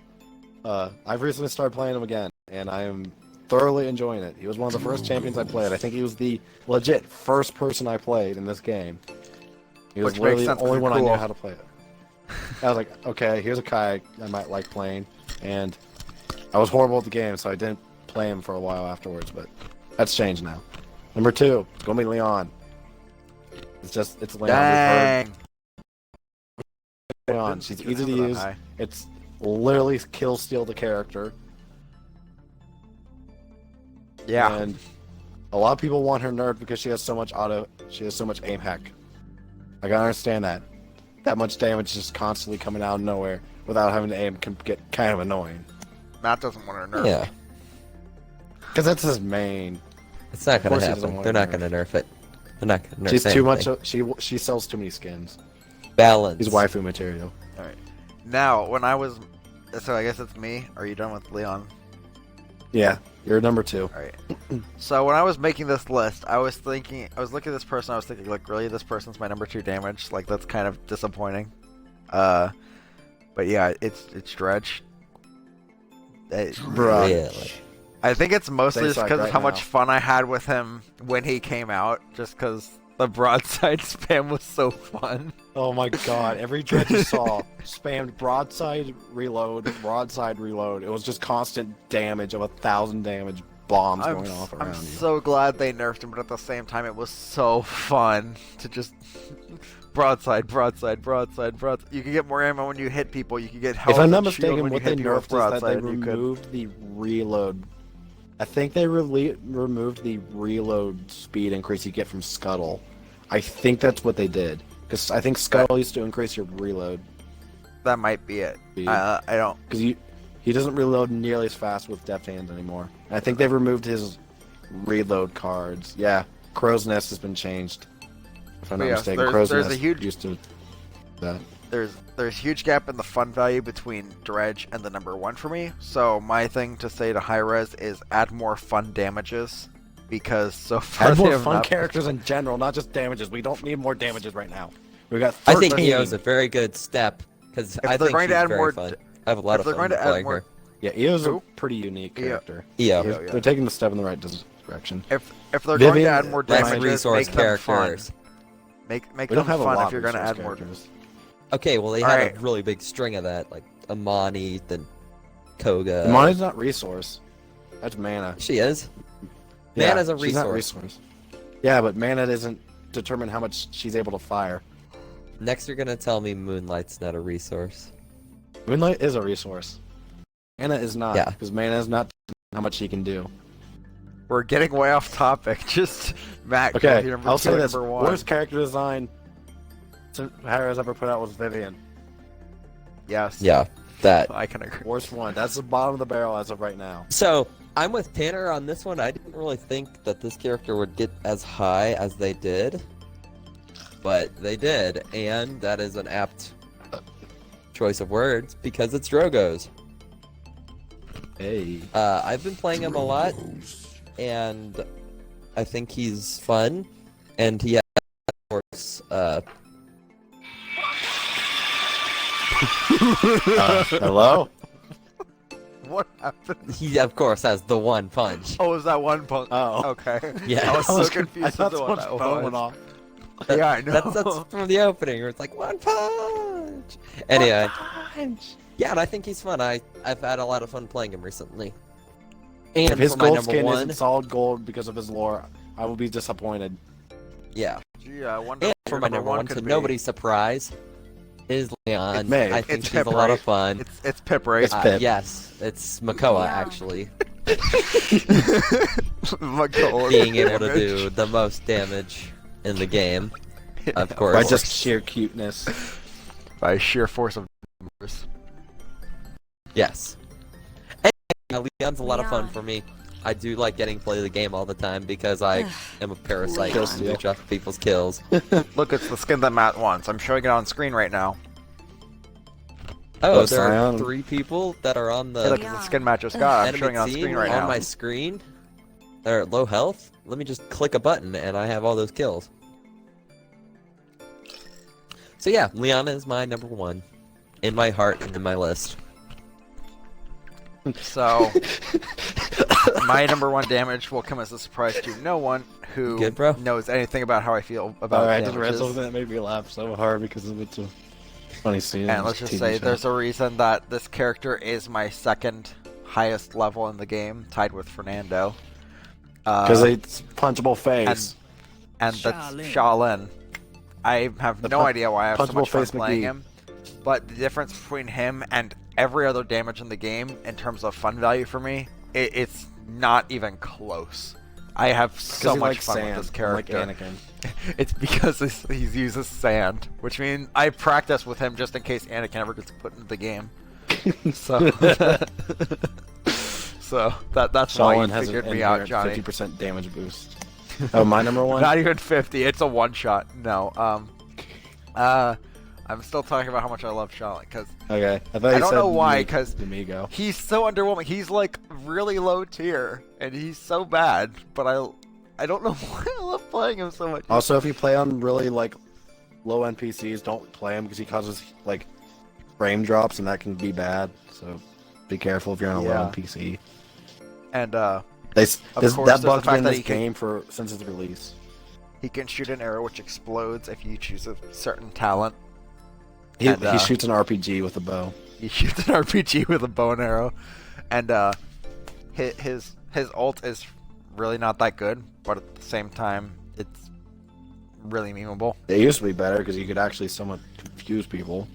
I've recently started playing him again, and I am thoroughly enjoying it. He was one of the first champions I played. I think he was the legit first person I played in this game. He was Which literally makes the sense, only 'cause one I you're knew cool. how to play it. I was like, okay, here's a Kai I might like playing, and I was horrible at the game, so I didn't play him for a while afterwards, but that's changed now. Number 2, it's going to be Leon. It's Leon. Dang. Leon. She's Good easy to number that use. high. It's literally kill steal the character. Yeah. And a lot of people want her nerfed because she has so much aim hack. I gotta understand that. That much damage just constantly coming out of nowhere without having to aim can get kind of annoying. Matt doesn't want her nerfed. Yeah, Because that's his main. it's not gonna course he doesn't happen. want They're to not nerf. gonna nerf it. They're not gonna nerf She's too much. anything. She sells too many skins. Balance. He's waifu material. Now, when I was... So I guess it's me. Are you done with Leon? Yeah, you're number 2. Alright. So when I was making this list, I was looking at this person, I was thinking, like, really, this person's my number 2 damage? Like, that's kind of disappointing. But yeah, it's Dredge. Bruh. Really? I think it's mostly They just suck because of right how now. much fun I had with him when he came out, just because The broadside spam was so fun. Oh my god, every dredge you saw spammed broadside reload, broadside reload. It was just constant damage of 1,000 damage bombs going off around I'm you. so glad they nerfed him, but at the same time, it was so fun to just broadside, broadside, broadside, broadside. You can get more ammo when you hit people. You can get health. If I'm not and shield mistaken, when what you they hit people with nerfed is that they broadside, you could- removed the reload. I think they removed the reload speed increase you get from Scuttle. I think that's what they did. Because I think Scuttle used to increase your reload That might be it. speed. I don't. Because he doesn't reload nearly as fast with Deft Hands anymore. And I think they've removed his reload cards. Yeah, Crow's Nest has been changed. If I'm not Yes, mistaken, there's- Crow's there's a Nest huge- used to do that. There's huge gap in the fun value between Dredge and the number 1 for me. So my thing to say to Hi-Rez is add more fun damages, because so far Add they more have fun not- characters in general, not just damages. We don't need more damages right now. We got I 13. think Io is a very good step because If I they're think going to she's add very more fun. I have a lot if of they're fun going to add playing more- her. Yeah, Io's a Who? pretty unique Io. character. Io. Io, yeah. They're taking the step in the right direction. If they're going Vivian- to add more Less Less damages, resource make them fun. characters. Make We them don't have a fun lot if you're of going to resource add more. characters. Okay, well they All had right. a really big string of that, like Amani, then Koga. Imani's not resource. That's mana. She is. Yeah, Mana's a she's not resource. Yeah, but mana doesn't determine how much she's able to fire. Next, you're gonna tell me Moonlight's not a resource. Moonlight is a resource. Mana is not. Yeah. Because mana is not how much she can do. We're getting way off topic. Just Matt, go with Okay, your number I'll 2 say and this. number 1. Worst character design Harris ever put out was Vivian. Yes. Yeah, that. I can agree. Worst one. That's the bottom of the barrel as of right now. So I'm with Tanner on this one. I didn't really think that this character would get as high as they did, but they did, and that is an apt choice of words because it's Drogo's. Hey. I've been playing him a lot, and I think he's fun, and he has, of course, Hello? What happened? he of course has the one punch. Oh, was that one punch? Oh. Okay. Yeah. I was so confused I thought as to what someone's that phone went was. off. Yeah, I know. That's from the opening where it's like one punch. Anyway, yeah, and I think he's fun. I've had a lot of fun playing him recently. And If his for my gold number skin one, isn't solid gold because of his lore, I will be disappointed. yeah, Gee, I wonder and what for your my number one, could to be. nobody's surprise, is Leon. It's May. I think It's she's Pip, a lot of right? fun. It's Pip, right? It's Pip. Yes, it's Makoa Yeah. actually, Makoa being able to damage. do the most damage in the game. Of course. By just sheer cuteness. by sheer force of numbers. Yes. And, Leon's a lot of fun Leon. for me. I do like getting to play the game all the time because I am a parasite Leon. and mooch off people's kills. Look, it's the skin that Matt wants. I'm showing it on screen right now. Oh, Oh, there are Scion. 3 people that are on Hey, the look, it's the skin Matt just got. I'm enemy showing it on team screen right on now. my screen. They're at low health. Let me just click a button and I have all those kills. So yeah, Leona is my number 1 in my heart and in my list. So, my number 1 damage will come as a surprise to no one who Good, bro? knows anything about how I feel about Alright, I just read damages. something that made me laugh so hard because of it's a funny scene. And let's just say there's a reason that this character is my second highest level in the game, tied with Fernando. Because it's punchable face. And that's Shaolin. I have The no idea why I have so punchable much fun face playing McGee. him, but the difference between him and every other damage in the game, in terms of fun value for me, it's not even close. I have so he much likes fun sand, with this character. Like Anakin. It's because he uses sand, which means I practice with him just in case Anakin ever gets put into the game. So, so that's why you Shaolin has figured an me out, Johnny. 50% damage boost. Oh, my number 1? Not even 50. It's a one shot. No. I'm still talking about how much I love Shaolin because Okay. I thought I you don't said know why, Mi- 'cause Domingo. he's so underwhelming. He's like really low tier and he's so bad, but I don't know why I love playing him so much. Also, if you play on really like low NPCs, don't play him because he causes like frame drops and that can be bad. So be careful if you're on a Yeah. low NPC. And They, Of course, there's that the bug's fact been that this he can- game for since its release. He can shoot an arrow which explodes if you choose a certain talent. He And, shoots an RPG with a bow. He shoots an RPG with a bow and arrow, and his ult is really not that good, but at the same time, it's really memeable. It used to be better because you could actually somewhat confuse people.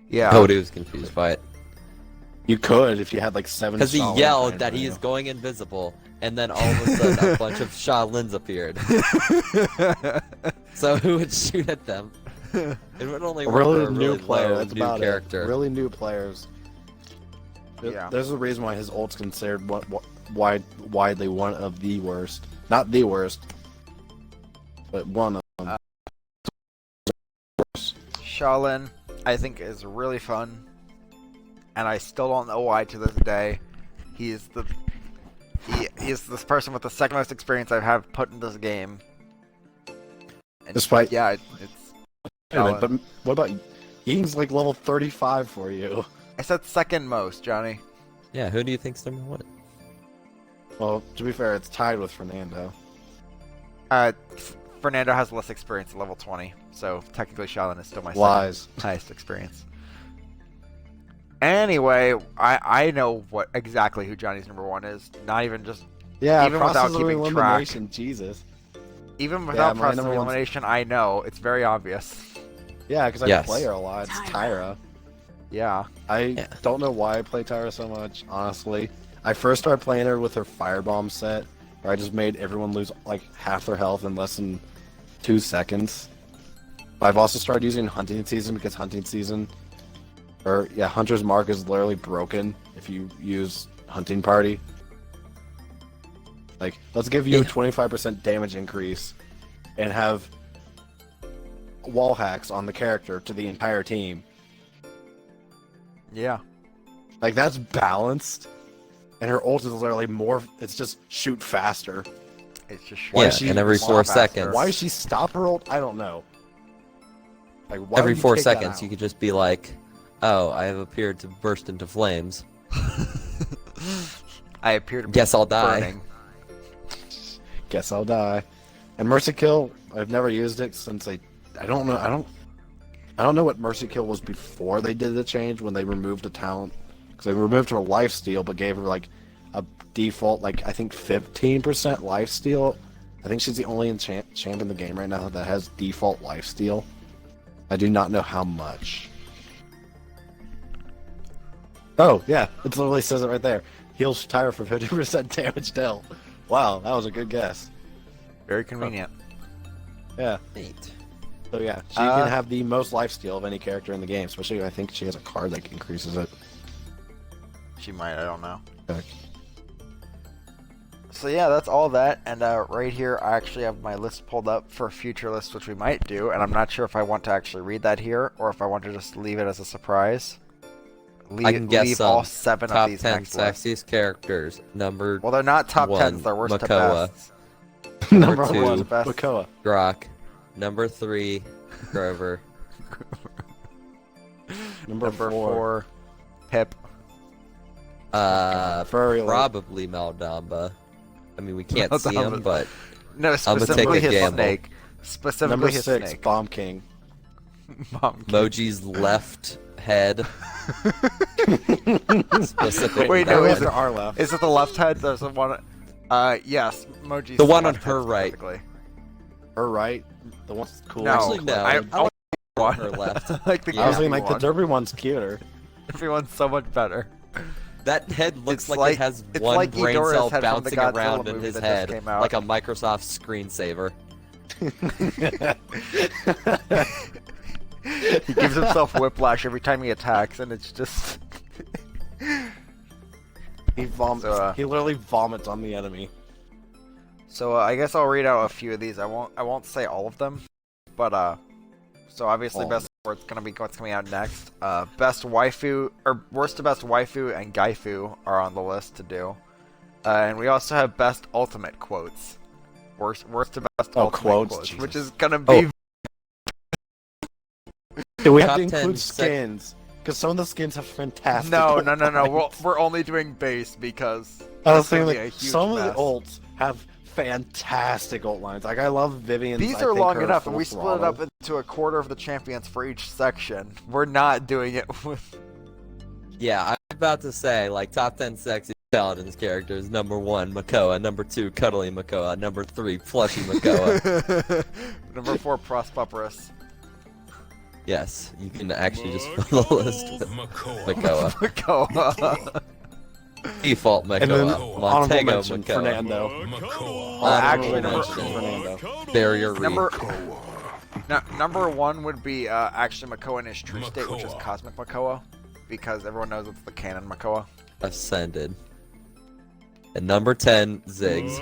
Yeah. Nobody was confused by it. You could if you had like 7 Because he Shaolin yelled behind that you. he is going invisible, and then all of a sudden a bunch of Shaolins appeared. So who would shoot at them? It would only A work for really a new really player. low That's new about character. it. Really new players. Yeah. There's a reason why his ult's considered widely one of the worst. Not the worst, but one of them. Shaolin, I think, is really fun, and I still don't know why to this day. He's this person with the second most experience I have put in this game. And Despite yeah, it's. Wait a minute, but what about Ying's like level 35 for you? I said second most, Johnny. Yeah, who do you think's number one? Well, to be fair, it's tied with Fernando. Fernando has less experience at level 20, so technically Shaolin is still my Lies. second highest experience. Anyway, I know exactly who Johnny's number one is. Not even just Yeah, even without process of keeping elimination, Jesus. even without my process of number one's- elimination. I know it's very obvious. Yeah, because I Yes. play her a lot. It's Tyra. Yeah, I don't know why I play Tyra so much, honestly. I first started playing her with her Firebomb set, where I just made everyone lose like half their health in less than 2 seconds. I've also started using Hunting Season because Hunter's Mark is literally broken if you use Hunting Party. Like, let's give you a 25% damage increase and have wall hacks on the character to the entire team. yeah. Like, that's balanced. And her ult is literally more. It's just shoot faster. It's just Why Yeah, is she and every a lot 4 faster. seconds. Why does she stop her ult? I don't know. Like, why Every would you 4 take that seconds, out? you could just be like, "Oh, I have appeared to burst into flames. I appear to be Guess I'll die." burning. Guess I'll die. And Mercy Kill, I've never used it since I don't know. I don't know what Mercy Kill was before they did the change when they removed the talent. Because they removed her lifesteal, but gave her like a default, like I think 15% lifesteal. I think she's the only champ in the game right now that has default lifesteal. I do not know how much. Oh yeah, it literally says it right there. Heals Tyra for 50% damage dealt. Wow, that was a good guess. Very convenient. Yeah. Neat. So yeah, she can have the most lifesteal of any character in the game. Especially, I think she has a card that increases it. She might. I don't know. Okay. So yeah, that's all that, and right here I actually have my list pulled up for future lists, which we might do, and I'm not sure if I want to actually read that here, or if I want to just leave it as a surprise. I can guess leave all 7 top of these 10 next lists. sexiest characters. Number Well, they're not top 10s, 1, they're worst to Makoa. best. Number two, one, best. Makoa. Grok. Number 3, Grover. Number 4, Pip. Furry. Probably Maldamba. I mean, we can't see him, Maldamba. but No, take specifically a his gamble. snake. Specifically Number his 6, snake. Bomb King. Mom. Moji's left head. Specifically. Wait, no, Right is it to our left. Is it the left head? There's the one. Yes, Moji's The one on left her head right. specifically. Her right, the one that's cool. No, Actually, no. I like want her left. like the I was thinking goofy like the one. derby one's cuter. Everyone's so much better. That head looks It's like, like- it has it's one like brain Ghidorah's cell head from the bouncing Godzilla around in movie his that just head, came out. like a Microsoft screensaver. He gives himself whiplash every time he attacks, and it's just. He vomits. So, he literally vomits on the enemy. So I guess I'll read out a few of these. I won't say all of them, but so obviously All best what's gonna be what's coming out next. Best waifu or worst to best waifu and gaifu are on the list to do, and we also have best ultimate quotes. Worst to best Oh, ultimate quotes, quotes, Jesus. which is gonna be Do we have Top to 10 include skins? Because some of the skins have fantastic. no. ult lines. We're only doing base because I was that's gonna thinking be a like huge some mess. of the ults have fantastic ult lines. Like I love Vivian's. These I are think long her enough, and full we split it up throttle- into a quarter of the champions for each section. We're not doing it with. Yeah, I'm about to say, like, top 10 sexy Paladins characters. Number 1, Makoa. Number 2, Cuddly Makoa. Number 3, Plushy Makoa. Number 4, Prosperous. Yes, you can actually just fill the list with Makoa. Makoa. Default And then Makoa. honorable Montego mention, Makoa. Fernando. Actually, Honorable number- mention, Fernando. Barrier Reef. Number 1 would be actually Makoa in his true state, which is Cosmic Makoa, because everyone knows it's the canon Makoa. Ascended. And number 10, Ziggs.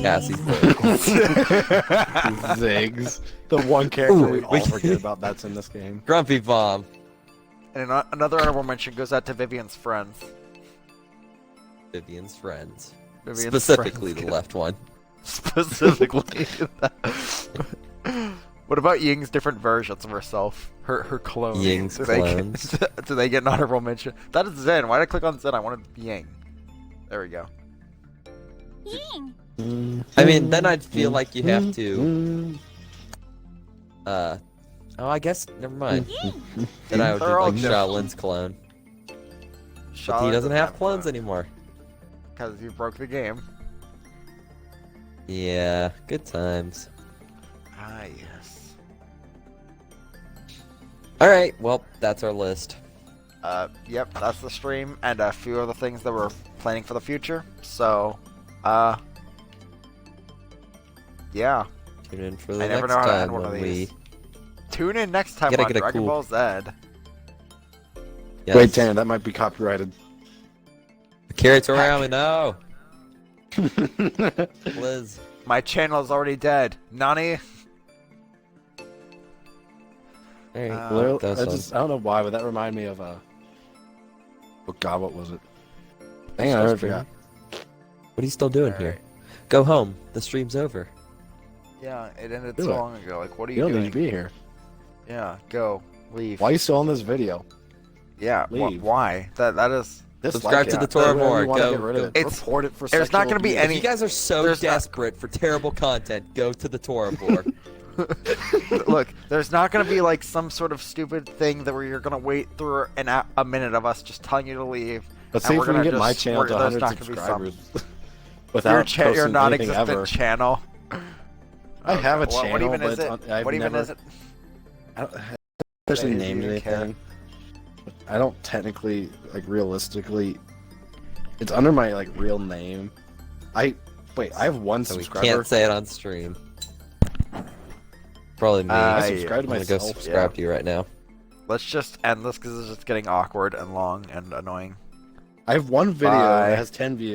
Cassie's bird. Ziggs. The one character Ooh, we all forget about that's in this game. Grumpy Bomb. And another honorable mention goes out to Vivian's friends. Vivian's friends. Vivian's Specifically friends. the left one. Specifically. What about Ying's different versions of herself? Her clones. Ying's clones. Do they get an honorable mention? That is Zen. Why did I click on Zen? I wanted Ying. There we go. I mean, then I'd feel like you have to. Oh, I guess. Never mind. Then I would They're do all like different. Shaolin's clone. But he doesn't have clones anymore. Because you broke the game. Yeah, good times. Ah, yes. Alright, well, that's our list. Yep, that's the stream, and a few other things that we're planning for the future. So, yeah. Tune in for the I never next know how to time end one of when these. we. Tune in next time Gotta on get a Dragon cool- Ball Z. Yes. Wait, Tan, that might be copyrighted. Akira Toriyama, no! Liz. My channel is already dead. Nani? Alright, Well, that was I don't know why, but that reminded me of oh god, what was it? Dang, I Still already streaming? forgot. What are you still doing here? Go home. The stream's over. Yeah, it ended Do so it. long ago. Like, what are You you don't doing? need to be here. Yeah, go. Leave. Why are you still on this video? Yeah, Leave. why? That is... Subscribe to the Tour Whatever More. you wanna Go- get rid of it. It's- Report it for there's not sexual gonna be abuse. any- If you guys are so There's not- desperate for terrible content, go to the Torah board. Look, there's not going to be like some sort of stupid thing that where you're going to wait through a minute of us just telling you to leave. Let's and see we're if we can gonna get my just- channel to there's 100 not gonna be subscribers your, without your posting anything non-existent ever. channel. I have a What channel, even but is it's it? on, I've What even never, is it? I don't officially Do you named even care? anything. I don't technically, like, realistically. It's under my like real name. I have one So we subscriber. can't say it on stream. Probably me. I I'm subscribe to gonna go myself, subscribe yeah. to you right now. Let's just end this because it's just getting awkward and long and annoying. I have one video Bye. that has 10 views.